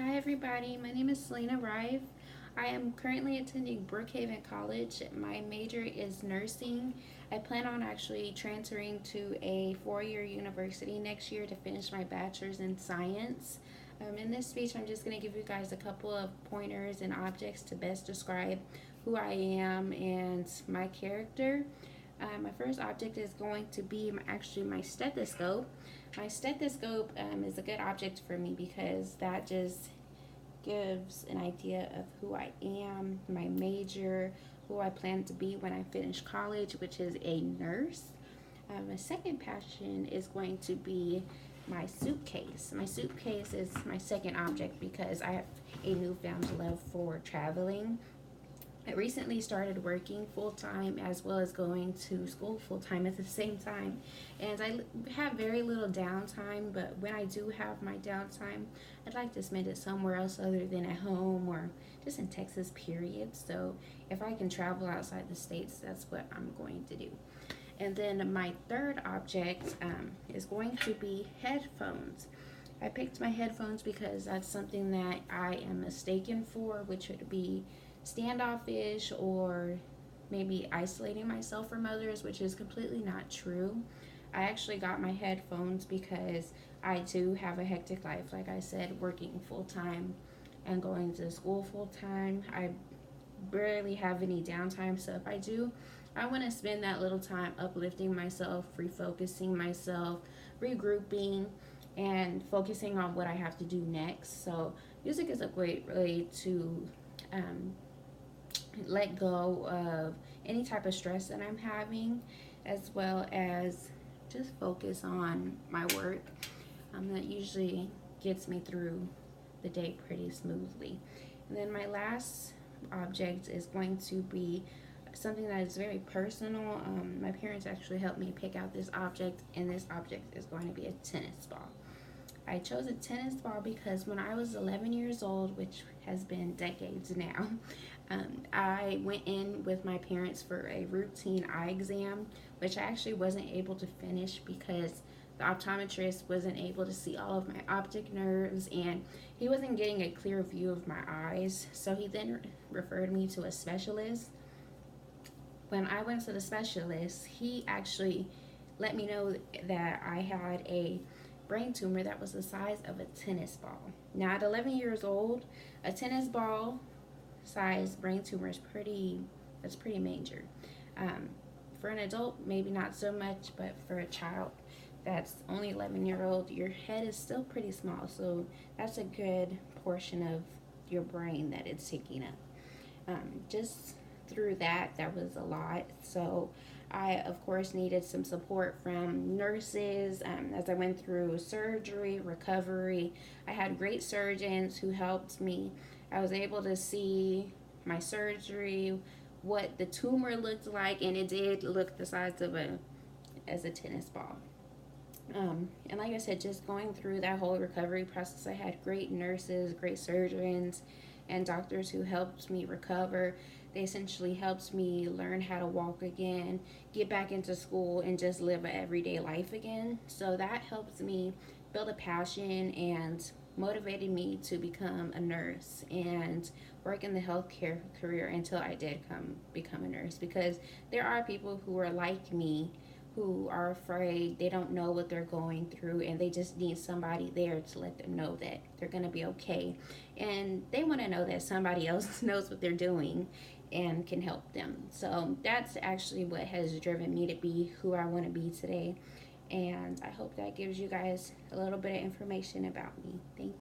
Hi everybody, my name is Selena Rive. I am currently attending Brookhaven College. My major is nursing. I plan on actually transferring to a four-year university next year to finish my bachelor's in science. In this speech, I'm just going to give you guys a couple of pointers and objects to best describe who I am and my character. My first object is going to be actually my stethoscope. My stethoscope is a good object for me because that just gives an idea of who I am, my major, who I plan to be when I finish college, which is a nurse. My second passion is going to be my suitcase. My suitcase is my second object because I have a newfound love for traveling. I recently started working full time as well as going to school full time at the same time. And I have very little downtime, but when I do have my downtime, I'd like to spend it somewhere else other than at home or just in Texas, period. So if I can travel outside the states, that's what I'm going to do. And then my third object is going to be headphones. I picked my headphones because that's something that I am mistaken for, which would be standoffish or maybe isolating myself from others, which is completely not true. I actually got my headphones because I too have a hectic life, like I said, working full time and going to school full time. I barely have any downtime, so if I do, I want to spend that little time uplifting myself, refocusing myself, regrouping, and focusing on what I have to do next. So, music is a great way to um, let go of any type of stress that I'm having, as well as just focus on my work. That usually gets me through the day pretty smoothly. And then my last object is going to be something that is very personal. My parents actually helped me pick out this object, and this object is going to be a tennis ball. I chose a tennis ball because when I was 11 years old, which has been decades now, I went in with my parents for a routine eye exam, which I actually wasn't able to finish because the optometrist wasn't able to see all of my optic nerves and he wasn't getting a clear view of my eyes. So he then referred me to a specialist. When I went to the specialist, he actually let me know that I had a brain tumor that was the size of a tennis ball. Now, at 11 years old, a tennis ball size brain tumor is that's pretty major. Um, for an adult, maybe not so much, but for a child that's only 11-year old, your head is still pretty small. So that's a good portion of your brain that it's taking up. Just through that was a lot. So I, of course, needed some support from nurses as I went through surgery, recovery. I had great surgeons who helped me. I was able to see my surgery, what the tumor looked like, and it did look the size of a tennis ball. And like I said, just going through that whole recovery process, I had great nurses, great surgeons, and doctors who helped me recover. They essentially helped me learn how to walk again, get back into school, and just live an everyday life again. So that helped me build a passion and motivated me to become a nurse and work in the healthcare career until I did become a nurse, because there are people who are like me who are afraid, they don't know what they're going through, and they just need somebody there to let them know that they're going to be okay. And they want to know that somebody else knows what they're doing and can help them. So that's actually what has driven me to be who I want to be today. And I hope that gives you guys a little bit of information about me. Thank you.